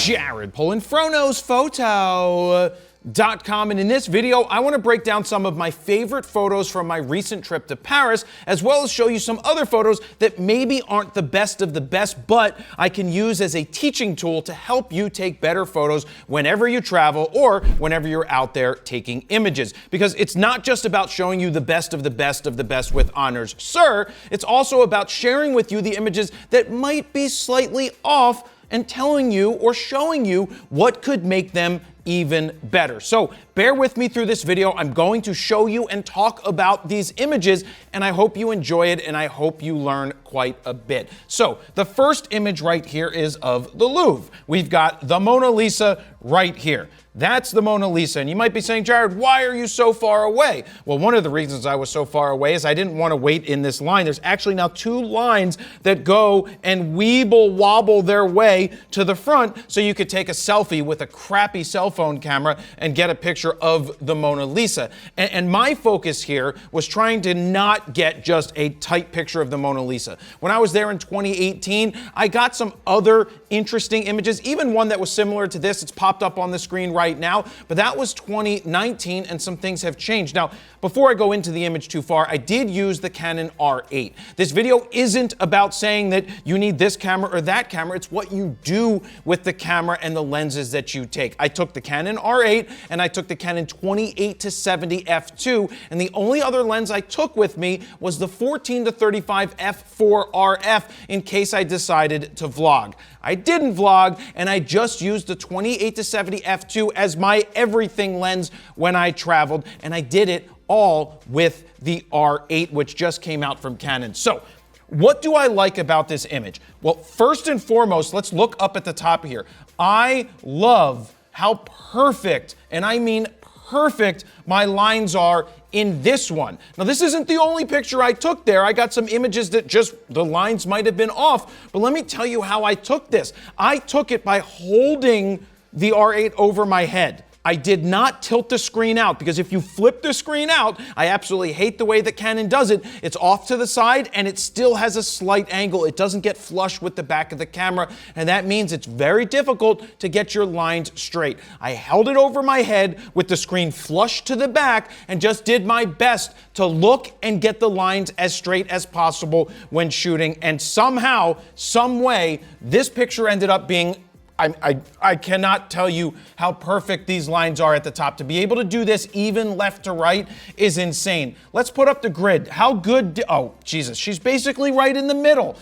Jared Polin, FroKnowsPhoto.com, and in this video I want to break down some of my favorite photos from my recent trip to Paris, as well as show you some other photos that maybe aren't the best of the best, but I can use as a teaching tool to help you take better photos whenever you travel or whenever you're out there taking images. Because it's not just about showing you the best of the best of the best with honors, sir. It's also about sharing with you the images that might be slightly off and telling you or showing you what could make them even better. So bear with me through this video. I'm going to show you and talk about these images, and I hope you enjoy it, and I hope you learn quite a bit. So the first image right here is of the Louvre. We've got the Mona Lisa right here. That's the Mona Lisa. And you might be saying, Jared, why are you so far away? Well, one of the reasons I was so far away is I didn't want to wait in this line. There's actually now two lines that go and weeble wobble their way to the front so you could take a selfie with a crappy cell phone camera and get a picture of the Mona Lisa. And my focus here was trying to not get just a tight picture of the Mona Lisa. When I was there in 2018, I got some other interesting images, even one that was similar to this. It's popped up on the screen right now, but that was 2019 and some things have changed. Now, before I go into the image too far, I did use the Canon R8. This video isn't about saying that you need this camera or that camera. It's what you do with the camera and the lenses that you take. I took the Canon R8 and I took the Canon 28-70 f2, and the only other lens I took with me was the 14-35 f4 RF in case I decided to vlog. I didn't vlog, and I just used the 28-70 f2 as my everything lens when I traveled, and I did it all with the R8, which just came out from Canon. So, what do I like about this image? Well, first and foremost, let's look up at the top here. I love how perfect, and I mean perfect, my lines are in this one. Now, this isn't the only picture I took there. I got some images that just, the lines might have been off, but let me tell you how I took this. I took it by holding the R8 over my head. I did not tilt the screen out, because if you flip the screen out, I absolutely hate the way that Canon does it. It's off to the side and it still has a slight angle. It doesn't get flush with the back of the camera, and that means it's very difficult to get your lines straight. I held it over my head with the screen flush to the back and just did my best to look and get the lines as straight as possible when shooting, and somehow, some way, this picture ended up being I cannot tell you how perfect these lines are at the top. To be able to do this even left to right is insane. Let's put up the grid. How good, oh, Jesus, she's basically right in the middle.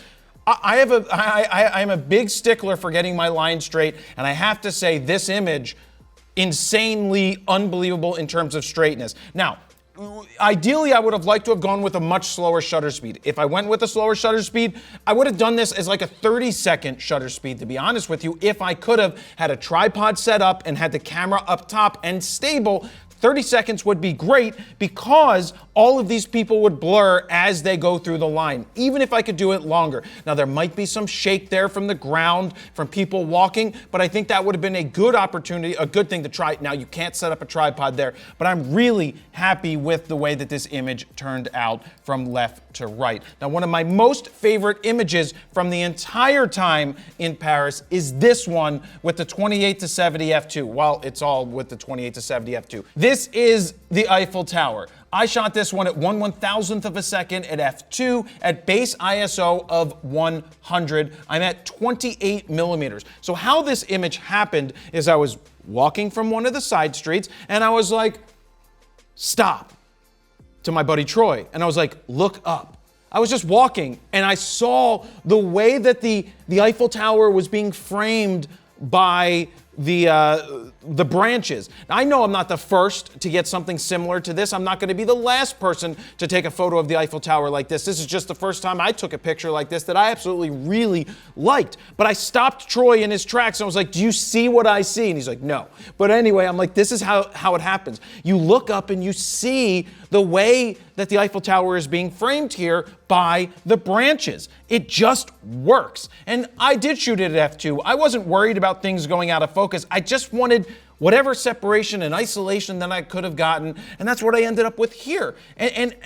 I'm a big stickler for getting my line straight, and I have to say this image, insanely unbelievable in terms of straightness. Now, ideally, I would have liked to have gone with a much slower shutter speed. If I went with a slower shutter speed, I would have done this as like a 30-second shutter speed, to be honest with you. If I could have had a tripod set up and had the camera up top and stable, 30 seconds would be great, because all of these people would blur as they go through the line, even if I could do it longer. Now, there might be some shake there from the ground, from people walking, but I think that would have been a good opportunity, a good thing to try. Now, you can't set up a tripod there, but I'm really happy with the way that this image turned out from left to right. Now, one of my most favorite images from the entire time in Paris is this one with the 28-70 f2. Well, it's all with the 28-70 f2. This is the Eiffel Tower. I shot this one at 1/1000th of a second at f2 at base ISO of 100. I'm at 28 millimeters. So how this image happened is I was walking from one of the side streets and I was like, stop, to my buddy Troy. And I was like, look up. I was just walking and I saw the way that the Eiffel Tower was being framed by the branches. Now, I know I'm not the first to get something similar to this. I'm not going to be the last person to take a photo of the Eiffel Tower like this. This is just the first time I took a picture like this that I absolutely really liked. But I stopped Troy in his tracks and I was like, do you see what I see? And he's like, no. But anyway, I'm like, this is how it happens. You look up and you see the way that the Eiffel Tower is being framed here by the branches. It just works. And I did shoot it at f2. I wasn't worried about things going out of focus. I just wanted whatever separation and isolation that I could have gotten, and that's what I ended up with here. And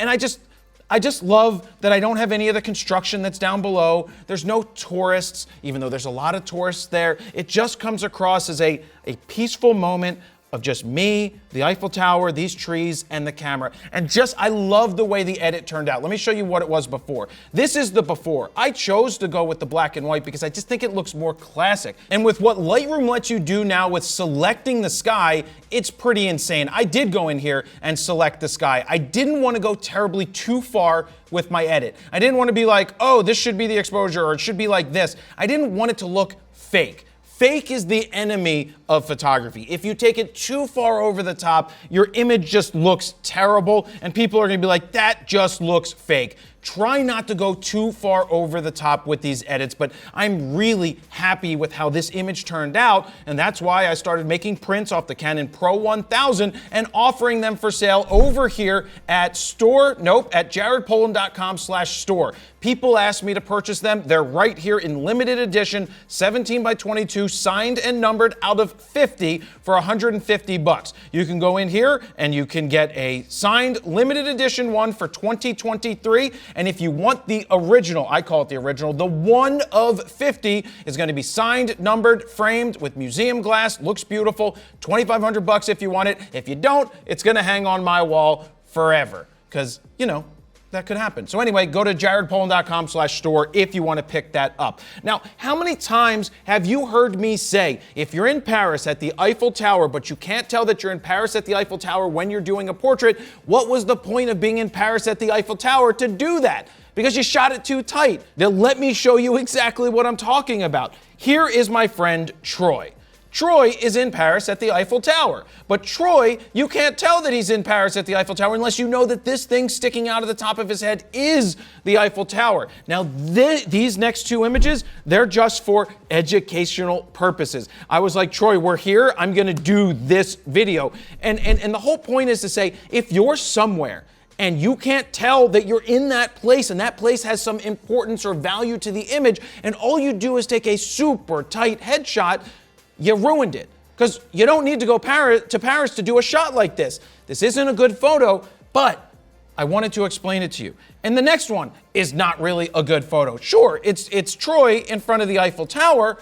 I just love that I don't have any of the construction that's down below. There's no tourists, even though there's a lot of tourists there. It just comes across as a peaceful moment of just me, the Eiffel Tower, these trees, and the camera. And I love the way the edit turned out. Let me show you what it was before. This is the before. I chose to go with the black and white because I just think it looks more classic. And with what Lightroom lets you do now with selecting the sky, it's pretty insane. I did go in here and select the sky. I didn't want to go terribly too far with my edit. I didn't want to be like, oh, this should be the exposure, or it should be like this. I didn't want it to look fake. Fake is the enemy of photography. If you take it too far over the top, your image just looks terrible, and people are gonna be like, that just looks fake. Try not to go too far over the top with these edits, but I'm really happy with how this image turned out, and that's why I started making prints off the Canon Pro 1000 and offering them for sale over here at jaredpolin.com/store. People ask me to purchase them. They're right here in limited edition, 17 by 22, signed and numbered out of 50 for 150 bucks. You can go in here and you can get a signed limited edition one for 2023. And if you want the original, I call it the original, the one of 50 is going to be signed, numbered, framed with museum glass, looks beautiful, 2,500 bucks if you want it. If you don't, it's going to hang on my wall forever because, you know, that could happen. So anyway, go to jaredpolin.com/store if you want to pick that up. Now, how many times have you heard me say, if you're in Paris at the Eiffel Tower, but you can't tell that you're in Paris at the Eiffel Tower when you're doing a portrait, what was the point of being in Paris at the Eiffel Tower to do that? Because you shot it too tight. Now, let me show you exactly what I'm talking about. Here is my friend Troy. Troy is in Paris at the Eiffel Tower. But Troy, you can't tell that he's in Paris at the Eiffel Tower unless you know that this thing sticking out of the top of his head is the Eiffel Tower. Now, these next two images, they're just for educational purposes. I was like, Troy, we're here. I'm going to do this video. And the whole point is to say, if you're somewhere and you can't tell that you're in that place and that place has some importance or value to the image, and all you do is take a super tight headshot, you ruined it. Because you don't need to go to Paris to do a shot like this. This isn't a good photo, but I wanted to explain it to you. And the next one is not really a good photo. Sure, it's Troy in front of the Eiffel Tower,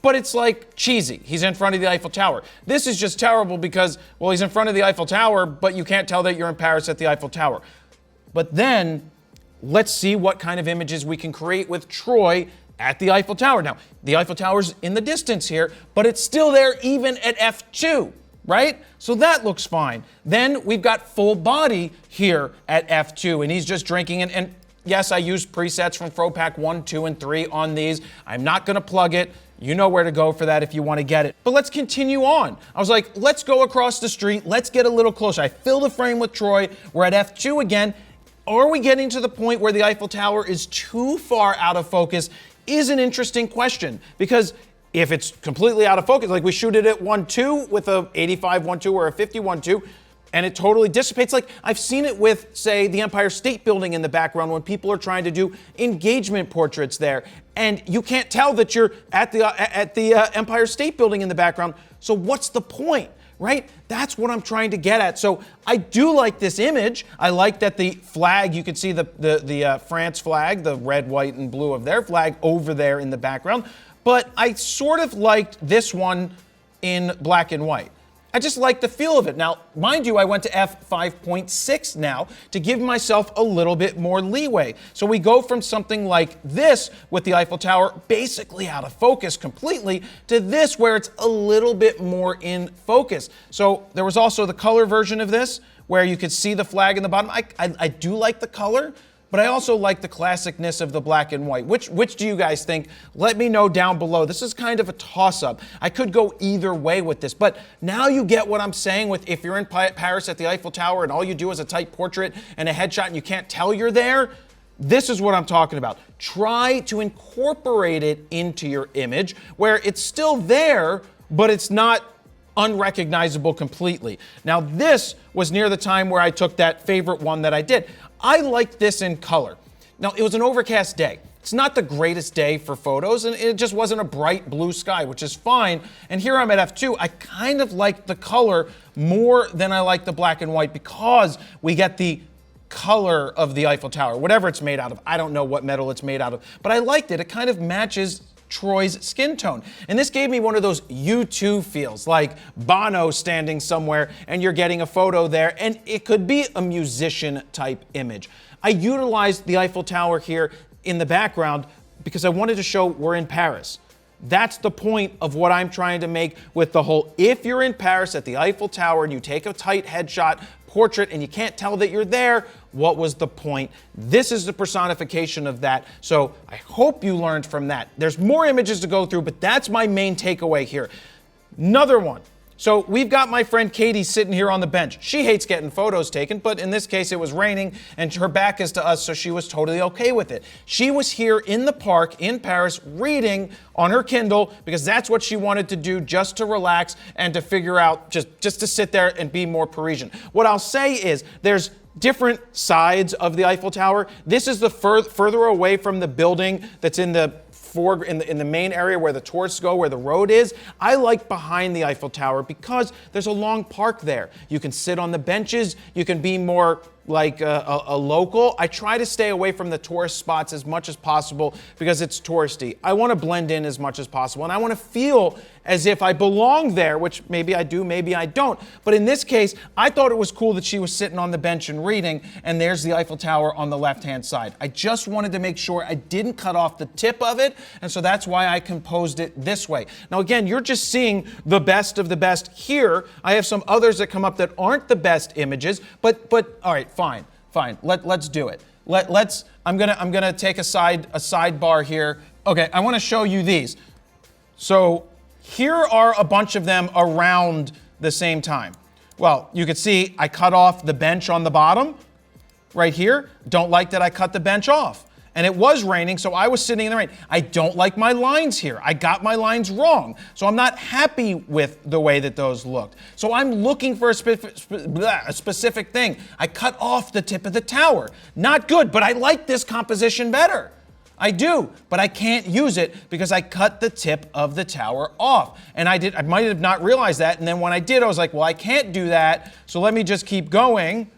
but it's like cheesy. He's in front of the Eiffel Tower. This is just terrible because, well, he's in front of the Eiffel Tower, but you can't tell that you're in Paris at the Eiffel Tower. But then, let's see what kind of images we can create with Troy at the Eiffel Tower. Now, the Eiffel Tower's in the distance here, but it's still there even at f2, right? So that looks fine. Then we've got full body here at f2, and he's just drinking. And yes, I use presets from FroPack 1, 2, and 3 on these. I'm not gonna plug it. You know where to go for that if you want to get it. But let's continue on. I was like, let's go across the street. Let's get a little closer. I fill the frame with Troy. We're at f2 again. Are we getting to the point where the Eiffel Tower is too far out of focus? Is an interesting question, because if it's completely out of focus, like we shoot it at 1.2 with a 85 1.2 or a 50 1.2, and it totally dissipates. Like I've seen it with, say, the Empire State Building in the background when people are trying to do engagement portraits there, and you can't tell that you're at the Empire State Building in the background. So what's the point? Right? That's what I'm trying to get at. So I do like this image. I like that the flag, you can see the France flag, the red, white, and blue of their flag over there in the background. But I sort of liked this one in black and white. I just like the feel of it. Now, mind you, I went to f5.6 now to give myself a little bit more leeway. So we go from something like this with the Eiffel Tower basically out of focus completely to this where it's a little bit more in focus. So there was also the color version of this where you could see the flag in the bottom. I do like the color, but I also like the classicness of the black and white. Which do you guys think? Let me know down below. This is kind of a toss-up. I could go either way with this, but now you get what I'm saying with if you're in Paris at the Eiffel Tower and all you do is a tight portrait and a headshot and you can't tell you're there, this is what I'm talking about. Try to incorporate it into your image where it's still there, but it's not unrecognizable completely. Now, this was near the time where I took that favorite one that I did. I liked this in color. Now, it was an overcast day. It's not the greatest day for photos, and it just wasn't a bright blue sky, which is fine. And here I'm at f2. I kind of like the color more than I like the black and white because we get the color of the Eiffel Tower, whatever it's made out of. I don't know what metal it's made out of, but I liked it. It kind of matches Troy's skin tone. And this gave me one of those U2 feels, like Bono standing somewhere and you're getting a photo there, and it could be a musician type image. I utilized the Eiffel Tower here in the background because I wanted to show we're in Paris. That's the point of what I'm trying to make with the whole, if you're in Paris at the Eiffel Tower and you take a tight headshot portrait and you can't tell that you're there, what was the point? This is the personification of that. So I hope you learned from that. There's more images to go through, but that's my main takeaway here. Another one. So we've got my friend Katie sitting here on the bench. She hates getting photos taken, but in this case it was raining and her back is to us, so she was totally okay with it. She was here in the park in Paris reading on her Kindle because that's what she wanted to do, just to relax and to figure out, just to sit there and be more Parisian. What I'll say is there's different sides of the Eiffel Tower. This is the further away from the building that's in the in the main area where the tourists go, where the road is. I like behind the Eiffel Tower because there's a long park there. You can sit on the benches. You can be more like a local. I try to stay away from the tourist spots as much as possible because it's touristy. I want to blend in as much as possible, and I want to feel as if I belong there, which maybe I do, maybe I don't. But in this case, I thought it was cool that she was sitting on the bench and reading, and there's the Eiffel Tower on the left-hand side. I just wanted to make sure I didn't cut off the tip of it, and so that's why I composed it this way. Now again, you're just seeing the best of the best here. I have some others that come up that aren't the best images, but all right, fine. Let's do it. I'm gonna take a sidebar here. Okay, I want to show you these. So here are a bunch of them around the same time. Well, you can see I cut off the bench on the bottom right here. Don't like that I cut the bench off. And it was raining, so I was sitting in the rain. I don't like my lines here. I got my lines wrong. So I'm not happy with the way that those looked. So I'm looking for a specific thing. I cut off the tip of the tower. Not good, but I like this composition better. I do, but I can't use it because I cut the tip of the tower off. And I might have not realized that, and then when I did, I was like, well, I can't do that, so let me just keep going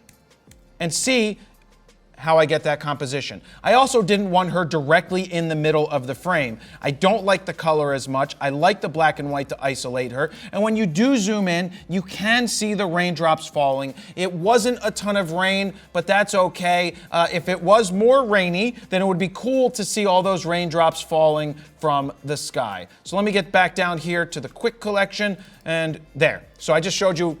and see how I get that composition. I also didn't want her directly in the middle of the frame. I don't like the color as much. I like the black and white to isolate her. And when you do zoom in, you can see the raindrops falling. It wasn't a ton of rain, but that's okay. If it was more rainy, then it would be cool to see all those raindrops falling from the sky. So let me get back down here to the quick collection, and there. So I just showed you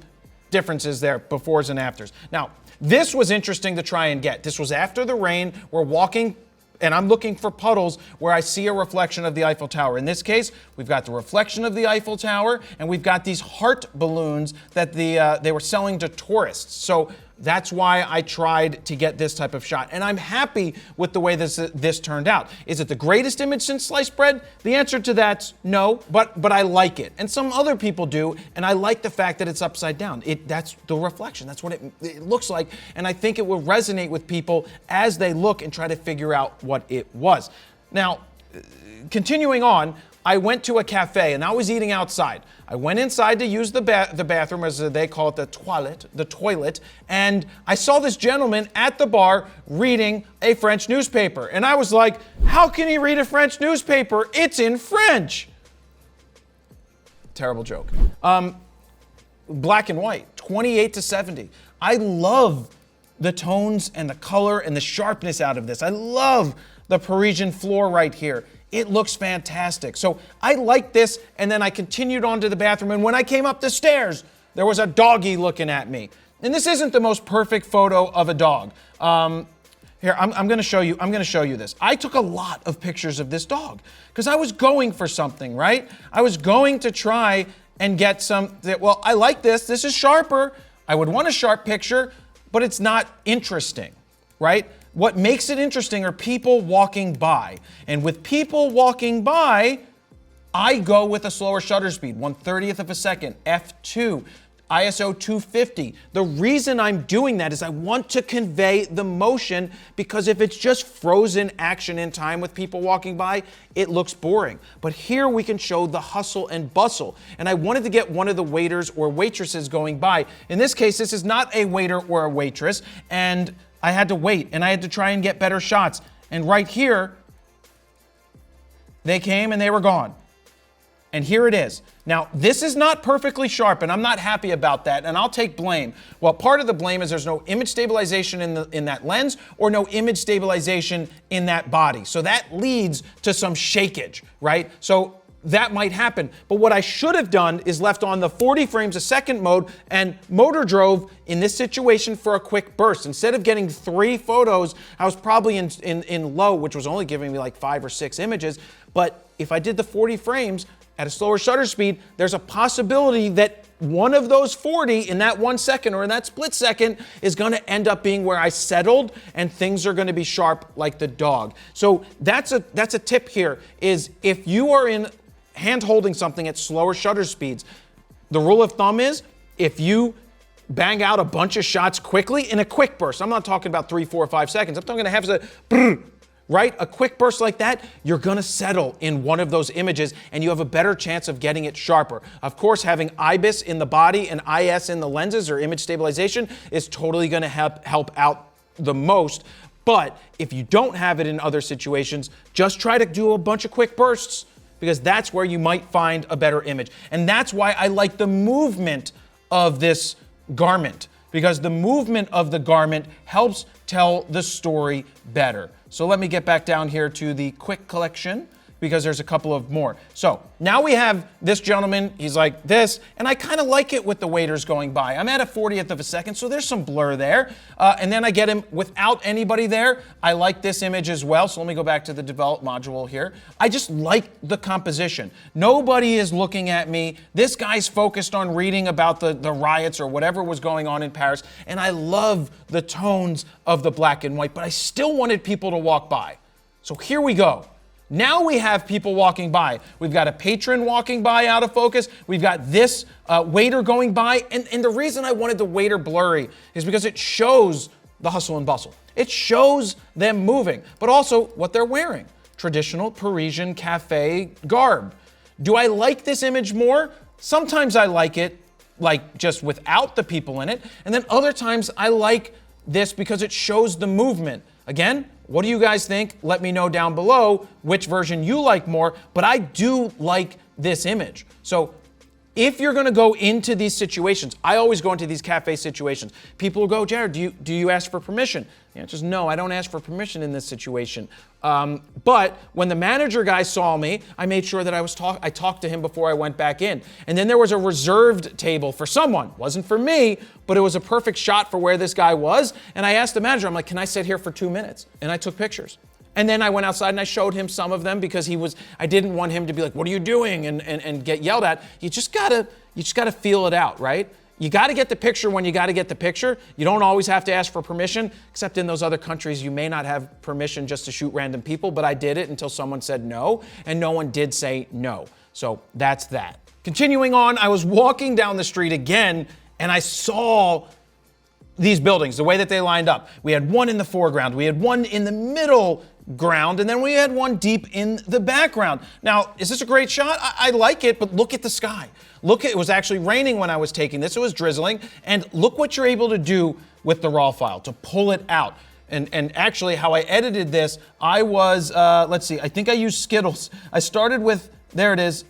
differences there, befores and afters. Now, this was interesting to try and get. This was after the rain. We're walking, and I'm looking for puddles where I see a reflection of the Eiffel Tower. In this case, we've got the reflection of the Eiffel Tower, and we've got these heart balloons that they were selling to tourists. So that's why I tried to get this type of shot. And I'm happy with the way this turned out. Is it the greatest image since sliced bread? The answer to that's no, but I like it. And some other people do, and I like the fact that it's upside down. That's the reflection. That's what it looks like. And I think it will resonate with people as they look and try to figure out what it was. Now, continuing on, I went to a cafe and I was eating outside. I went inside to use the bathroom, as they call it, the toilet, and I saw this gentleman at the bar reading a French newspaper. And I was like, how can he read a French newspaper? It's in French. Terrible joke. Black and white, 28-70. I love the tones and the color and the sharpness out of this. I love the Parisian floor right here. It looks fantastic. So I liked this, and then I continued on to the bathroom, and when I came up the stairs, there was a doggy looking at me. And this isn't the most perfect photo of a dog. Here, I'm gonna show you this. I took a lot of pictures of this dog because I was going for something, right? I was going to try and get well, I like this. This is sharper. I would want a sharp picture, but it's not interesting, right? What makes it interesting are people walking by. And with people walking by, I go with a slower shutter speed, 1/30th of a second, f2, ISO 250. The reason I'm doing that is I want to convey the motion, because if it's just frozen action in time with people walking by, it looks boring. But here we can show the hustle and bustle. And I wanted to get one of the waiters or waitresses going by. In this case, this is not a waiter or a waitress, and I had to wait and I had to try and get better shots. And right here, they came and they were gone. And here it is. Now, this is not perfectly sharp, and I'm not happy about that, and I'll take blame. Well, part of the blame is there's no image stabilization in that lens or no image stabilization in that body. So that leads to some shakeage, right? So that might happen. But what I should have done is left on the 40 frames a second mode and motor drove in this situation for a quick burst. Instead of getting 3 photos, I was probably in low, which was only giving me like 5 or 6 images. But if I did the 40 frames, at a slower shutter speed, there's a possibility that one of those 40 in that 1 second or in that split second is going to end up being where I settled and things are going to be sharp like the dog. So that's a tip here is if you are in hand holding something at slower shutter speeds, the rule of thumb is if you bang out a bunch of shots quickly in a quick burst, I'm not talking about 3, 4, 5 seconds, I'm talking to have a right? A quick burst like that, you're gonna settle in one of those images and you have a better chance of getting it sharper. Of course, having IBIS in the body and IS in the lenses or image stabilization is totally gonna help out the most. But if you don't have it in other situations, just try to do a bunch of quick bursts because that's where you might find a better image. And that's why I like the movement of this garment, because the movement of the garment helps tell the story better. So let me get back down here to the quick collection because there's a couple of more. So now we have this gentleman, he's like this, and I kind of like it with the waiters going by. I'm at a 40th of a second, so there's some blur there. And then I get him without anybody there. I like this image as well, so let me go back to the develop module here. I just like the composition. Nobody is looking at me. This guy's focused on reading about the riots or whatever was going on in Paris, and I love the tones of the black and white, but I still wanted people to walk by. So here we go. Now we have people walking by. We've got a patron walking by out of focus. We've got this waiter going by. And the reason I wanted the waiter blurry is because it shows the hustle and bustle. It shows them moving, but also what they're wearing. Traditional Parisian cafe garb. Do I like this image more? Sometimes I like it like just without the people in it. And then other times I like this because it shows the movement. Again, what do you guys think? Let me know down below which version you like more, but I do like this image. So if you're gonna go into these situations, I always go into these cafe situations. People will go, Jared, do you ask for permission? The answer is no, I don't ask for permission in this situation. But when the manager guy saw me, I made sure that I talked to him before I went back in. And then there was a reserved table for someone. Wasn't for me, but it was a perfect shot for where this guy was. And I asked the manager, I'm like, can I sit here for 2 minutes? And I took pictures. And then I went outside and I showed him some of them because I didn't want him to be like, what are you doing? And get yelled at. You just gotta feel it out, right? You gotta get the picture when you gotta get the picture. You don't always have to ask for permission, except in those other countries, you may not have permission just to shoot random people, but I did it until someone said no, and no one did say no. So that's that. Continuing on, I was walking down the street again, and I saw these buildings, the way that they lined up. We had one in the foreground, we had one in the middle ground, and then we had one deep in the background. Now, is this a great shot? I like it, but look at the sky. It was actually raining when I was taking this. It was drizzling, and look what you're able to do with the raw file, to pull it out. And actually, how I edited this, I was, let's see, I think I used Skittles. I started with, there it is,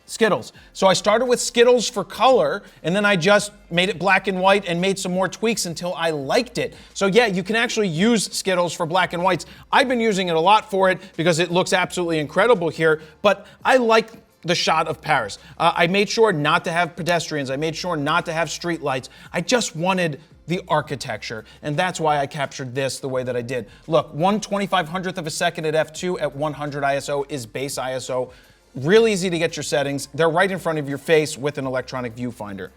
Skittles. So I started with Skittles for color, and then I just made it black and white and made some more tweaks until I liked it. So yeah, you can actually use Skittles for black and whites. I've been using it a lot for it because it looks absolutely incredible here, but I like the shot of Paris. I made sure not to have pedestrians. I made sure not to have street lights. I just wanted the architecture, and that's why I captured this the way that I did. Look, 1/2500th of a second at f2 at 100 ISO is base ISO. Real easy to get your settings. They're right in front of your face with an electronic viewfinder.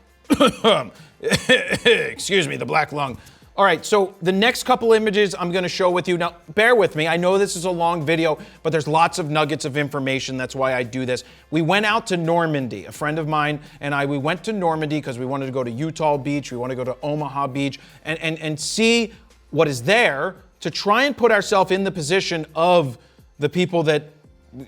Excuse me, the black lung. All right, so the next couple images I'm gonna show with you. Now, bear with me. I know this is a long video, but there's lots of nuggets of information. That's why I do this. We went out to Normandy. A friend of mine and we went to Normandy because we wanted to go to Utah Beach. We want to go to Omaha Beach and see what is there to try and put ourselves in the position of the people that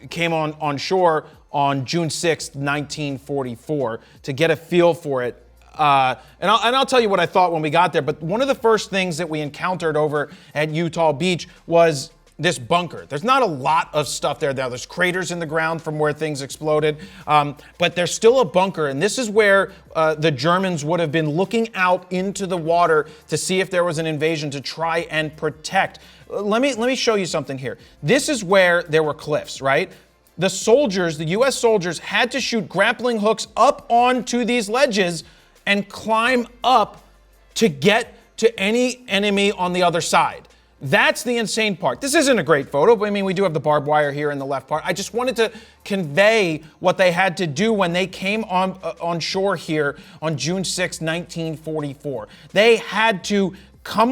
came on shore on June 6th, 1944, to get a feel for it. And I'll tell you what I thought when we got there, but one of the first things that we encountered over at Utah Beach was this bunker. There's not a lot of stuff there now. There's craters in the ground from where things exploded, but there's still a bunker, and this is where the Germans would have been looking out into the water to see if there was an invasion to try and protect. Let me show you something here. This is where there were cliffs, right? The soldiers, the US soldiers, had to shoot grappling hooks up onto these ledges and climb up to get to any enemy on the other side. That's the insane part. This isn't a great photo, but I mean, we do have the barbed wire here in the left part. I just wanted to convey what they had to do when they came on shore here on June 6, 1944. They had to come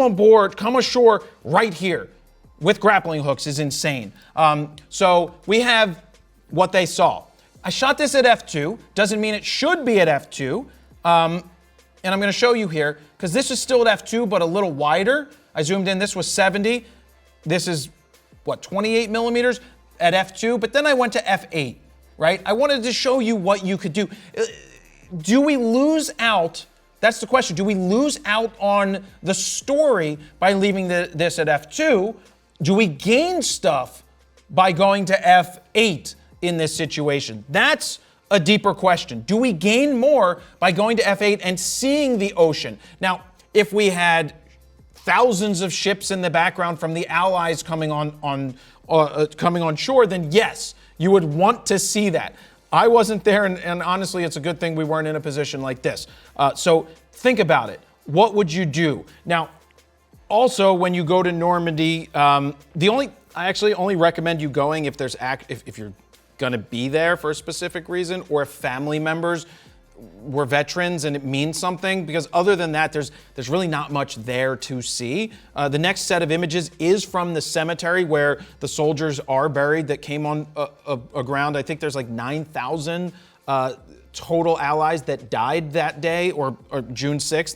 ashore right here with grappling hooks. Is insane. So we have what they saw. I shot this at f2. Doesn't mean it should be at f2. And I'm going to show you here, because this is still at f2, but a little wider. I zoomed in, this was 70. This is, what, 28 millimeters at f2, but then I went to f8, right? I wanted to show you what you could do. Do we lose out? That's the question. Do we lose out on the story by leaving this at f2? Do we gain stuff by going to f8 in this situation? That's a deeper question. Do we gain more by going to f8 and seeing the ocean? Now, if we had thousands of ships in the background from the Allies coming on shore, then yes, you would want to see that. I wasn't there, and honestly, it's a good thing we weren't in a position like this. So think about it. What would you do? Now, also, when you go to Normandy, I actually only recommend you going if you're going to be there for a specific reason, or if family members were veterans and it means something, because other than that, there's really not much there to see. The next set of images is from the cemetery where the soldiers are buried that came on aground. I think there's like 9,000 total Allies that died that day, or June 6th,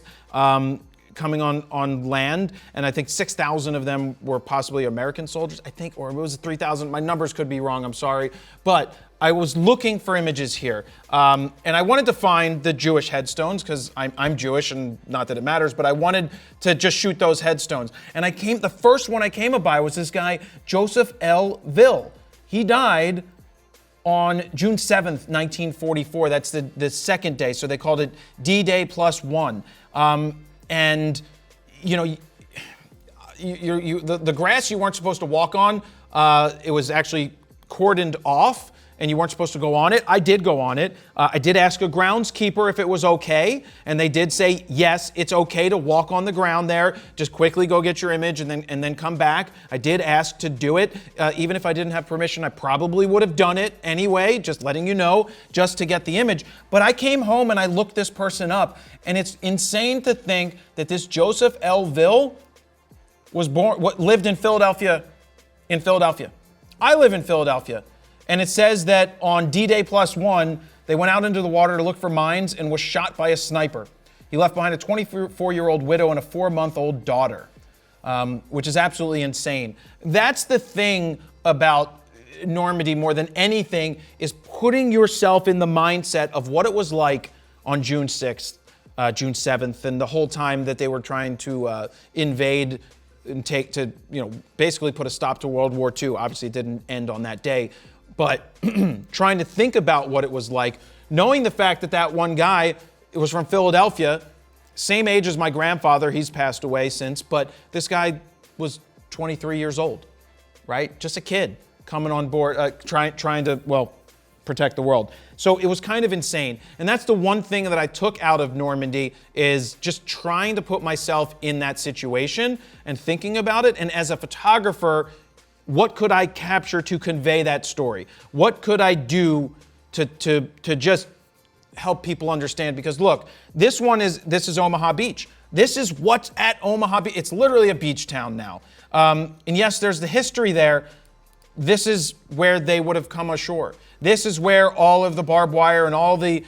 coming on land, and I think 6,000 of them were possibly American soldiers, I think, or it was 3,000. My numbers could be wrong, I'm sorry. But I was looking for images here, and I wanted to find the Jewish headstones, because I'm Jewish, and not that it matters, but I wanted to just shoot those headstones. And the first one I came by was this guy, Joseph L. Ville. He died on June 7th, 1944. That's the second day, so they called it D-Day +1. And you know, the grass you weren't supposed to walk on, it was actually cordoned off, and you weren't supposed to go on it. I did go on it. I did ask a groundskeeper if it was okay, and they did say, yes, it's okay to walk on the ground there. Just quickly go get your image and then come back. I did ask to do it. Even if I didn't have permission, I probably would have done it anyway, just letting you know, just to get the image. But I came home and I looked this person up, and it's insane to think that this Joseph L. Ville lived in Philadelphia. I live in Philadelphia. And it says that on D-Day +1, they went out into the water to look for mines and was shot by a sniper. He left behind a 24-year-old widow and a 4-month-old daughter, which is absolutely insane. That's the thing about Normandy more than anything, is putting yourself in the mindset of what it was like on June 6th, June 7th, and the whole time that they were trying to invade and basically put a stop to World War II. Obviously, it didn't end on that day. But trying to think about what it was like, knowing the fact that one guy, it was from Philadelphia, same age as my grandfather, he's passed away since, but this guy was 23 years old, right? Just a kid coming on board, trying to, well, protect the world. So it was kind of insane. And that's the one thing that I took out of Normandy, is just trying to put myself in that situation and thinking about it. And as a photographer, what could I capture to convey that story? What could I do to just help people understand? Because look, this is Omaha Beach. This is what's at Omaha Beach. It's literally a beach town now. And yes, there's the history there. This is where they would have come ashore. This is where all of the barbed wire and all the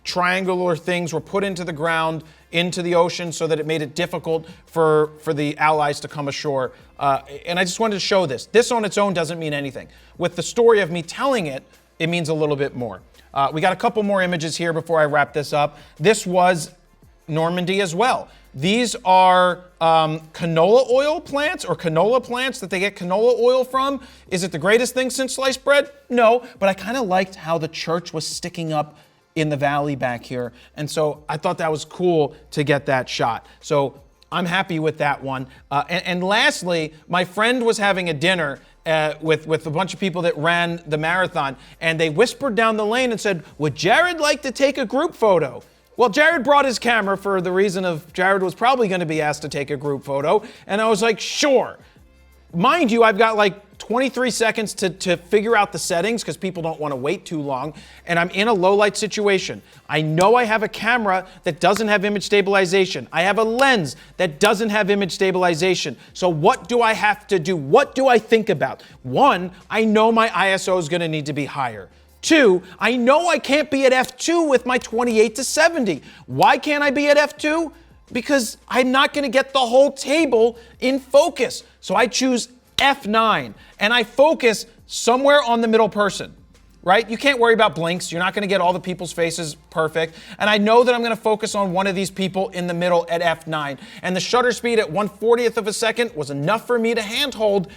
triangular things were put into the ground, into the ocean, so that it made it difficult for the Allies to come ashore. And I just wanted to show this. This on its own doesn't mean anything. With the story of me telling it, it means a little bit more. We got a couple more images here before I wrap this up. This was Normandy as well. These are canola oil plants or canola plants that they get canola oil from. Is it the greatest thing since sliced bread? No, but I kind of liked how the church was sticking up in the valley back here. And so I thought that was cool to get that shot. So I'm happy with that one. And lastly, my friend was having a dinner with a bunch of people that ran the marathon, and they whispered down the lane and said, would Jared like to take a group photo? Well, Jared brought his camera for the reason of Jared was probably going to be asked to take a group photo, and I was like, sure. Mind you, I've got like 23 seconds to figure out the settings because people don't want to wait too long, and I'm in a low light situation. I know I have a camera that doesn't have image stabilization. I have a lens that doesn't have image stabilization. So what do I have to do? What do I think about? One, I know my ISO is going to need to be higher. Two, I know I can't be at f2 with my 28 to 70. Why can't I be at f2? Because I'm not going to get the whole table in focus. So I choose f9 and I focus somewhere on the middle person, right? You can't worry about blinks. You're not going to get all the people's faces perfect. And I know that I'm going to focus on one of these people in the middle at f9. And the shutter speed at 1/40th of a second was enough for me to handhold.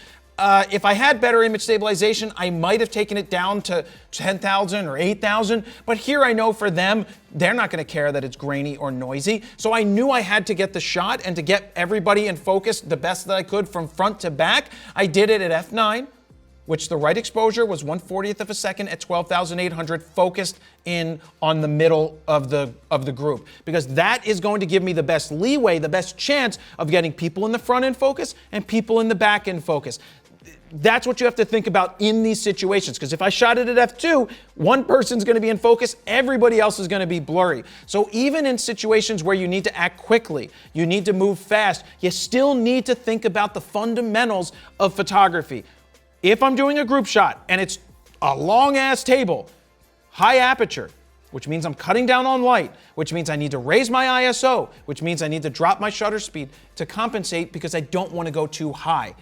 If I had better image stabilization, I might have taken it down to 10,000 or 8,000. But here I know for them, they're not going to care that it's grainy or noisy. So I knew I had to get the shot, and to get everybody in focus the best that I could from front to back, I did it at f9, which the right exposure was 1/40th of a second at 12,800, focused in on the middle of the group, because that is going to give me the best leeway, the best chance of getting people in the front in focus and people in the back in focus. That's what you have to think about in these situations, because if I shot it at f2, one person's going to be in focus, everybody else is going to be blurry. So even in situations where you need to act quickly, you need to move fast, you still need to think about the fundamentals of photography. If I'm doing a group shot and it's a long-ass table, high aperture, which means I'm cutting down on light, which means I need to raise my ISO, which means I need to drop my shutter speed to compensate because I don't want to go too high.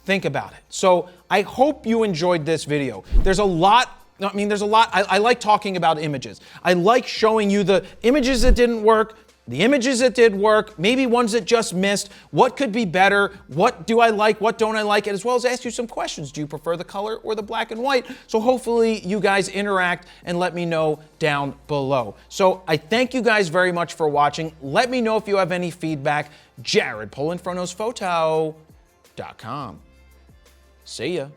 Think about it. So I hope you enjoyed this video. There's a lot. I like talking about images. I like showing you the images that didn't work, the images that did work, maybe ones that just missed, what could be better, what do I like, what don't I like, and as well as ask you some questions. Do you prefer the color or the black and white? So hopefully you guys interact and let me know down below. So I thank you guys very much for watching. Let me know if you have any feedback. Jared, Polin, FroKnowsPhoto.com. See ya.